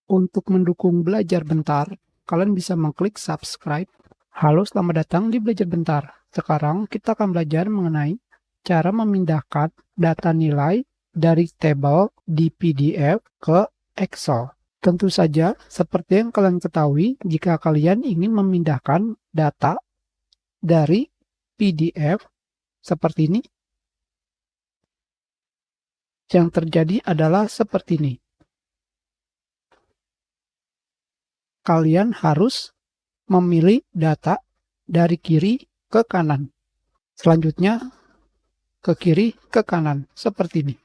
Untuk mendukung Belajar Bentar, kalian bisa mengklik subscribe. Halo, selamat datang di Belajar Bentar. Sekarang kita akan belajar mengenai cara memindahkan data nilai dari tabel di PDF ke Excel. Tentu saja, seperti yang kalian ketahui, jika kalian ingin memindahkan data dari PDF seperti ini, yang terjadi adalah seperti ini. Kalian harus memilih data dari kiri ke kanan. Selanjutnya ke kiri ke kanan seperti ini.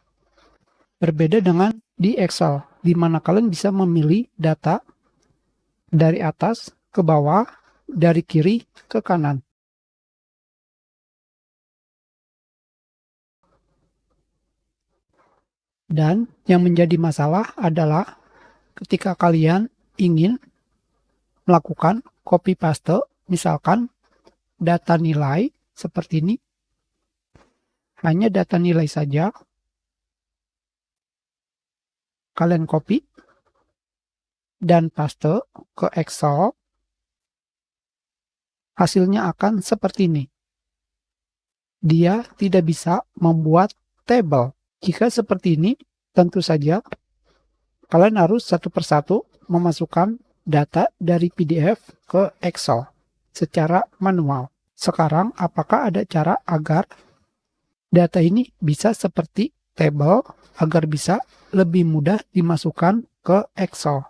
Berbeda dengan di Excel, di mana kalian bisa memilih data dari atas ke bawah, dari kiri ke kanan. Dan yang menjadi masalah adalah ketika kalian ingin melakukan copy paste, misalkan data nilai seperti ini, hanya data nilai saja, kalian copy dan paste ke Excel, hasilnya akan seperti ini. Dia tidak bisa membuat tabel. Jika seperti ini, tentu saja kalian harus satu persatu memasukkan data dari PDF ke Excel secara manual. Sekarang, apakah ada cara agar data ini bisa seperti tabel agar bisa lebih mudah dimasukkan ke Excel?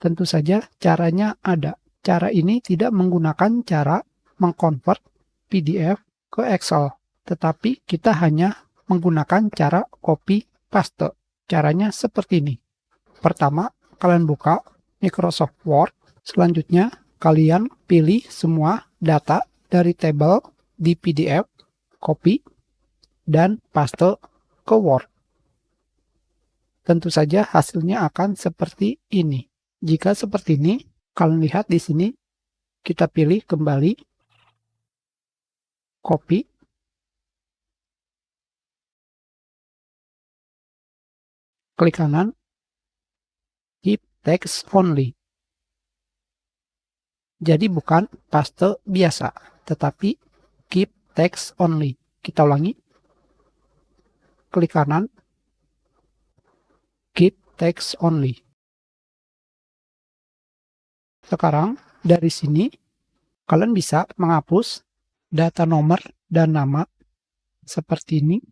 Tentu saja caranya ada. Cara ini tidak menggunakan cara mengkonvert PDF ke Excel, tetapi kita hanya menggunakan cara copy paste. Caranya seperti ini. Pertama, kalian buka Microsoft Word. Selanjutnya, kalian pilih semua data dari tabel di PDF, copy, dan paste ke Word. Tentu saja hasilnya akan seperti ini. Jika seperti ini, kalian lihat di sini, kita pilih kembali, copy, klik kanan, keep text only. Jadi bukan paste biasa, tetapi keep text only. Kita ulangi, klik kanan, keep text only. Sekarang, dari sini, kalian bisa menghapus data nomor dan nama seperti ini.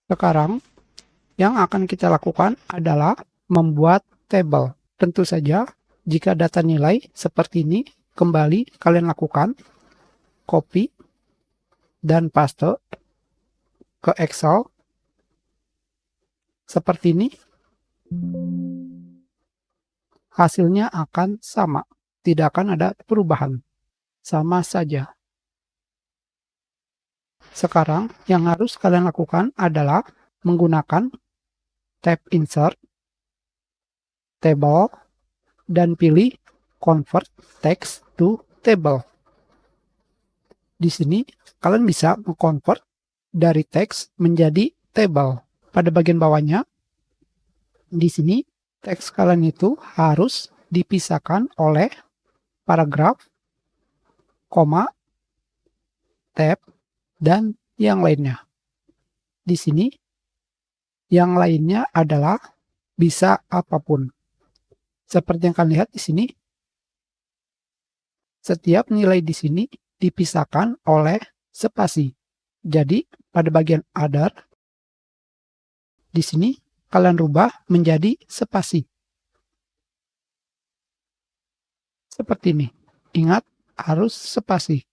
Sekarang, yang akan kita lakukan adalah membuat tabel. Tentu saja, jika data nilai seperti ini, kembali kalian lakukan copy dan paste ke Excel seperti ini. Hasilnya akan sama, tidak akan ada perubahan, sama saja. Sekarang yang harus kalian lakukan adalah menggunakan tab Insert, Table, dan pilih Convert Text to Table. Di sini kalian bisa mengkonvert dari teks menjadi table. Pada bagian bawahnya, di sini teks kalian itu harus dipisahkan oleh paragraf, koma, tab, dan yang lainnya. Di sini, yang lainnya adalah bisa apapun. Seperti yang kalian lihat di sini, setiap nilai di sini dipisahkan oleh spasi. Jadi, pada bagian other, di sini kalian rubah menjadi spasi. Seperti ini. Ingat, harus spasi.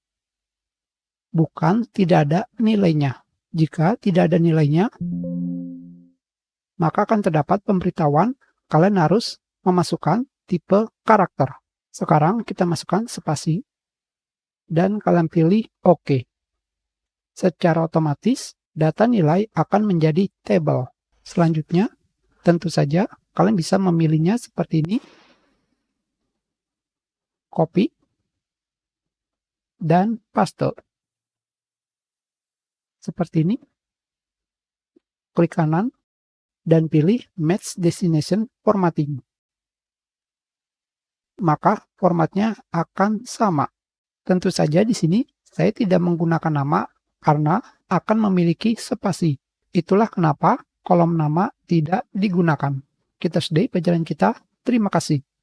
Bukan tidak ada nilainya. Jika tidak ada nilainya, maka akan terdapat pemberitahuan kalian harus memasukkan tipe karakter. Sekarang kita masukkan spasi dan kalian pilih OK. Secara otomatis data nilai akan menjadi table. Selanjutnya, tentu saja kalian bisa memilihnya seperti ini copy, dan paste. Seperti ini. Klik kanan dan pilih Match Destination Formatting. Maka formatnya akan sama. Tentu saja di sini saya tidak menggunakan nama karena akan memiliki spasi. Itulah kenapa kolom nama tidak digunakan. Kita sudahi pelajaran kita. Terima kasih.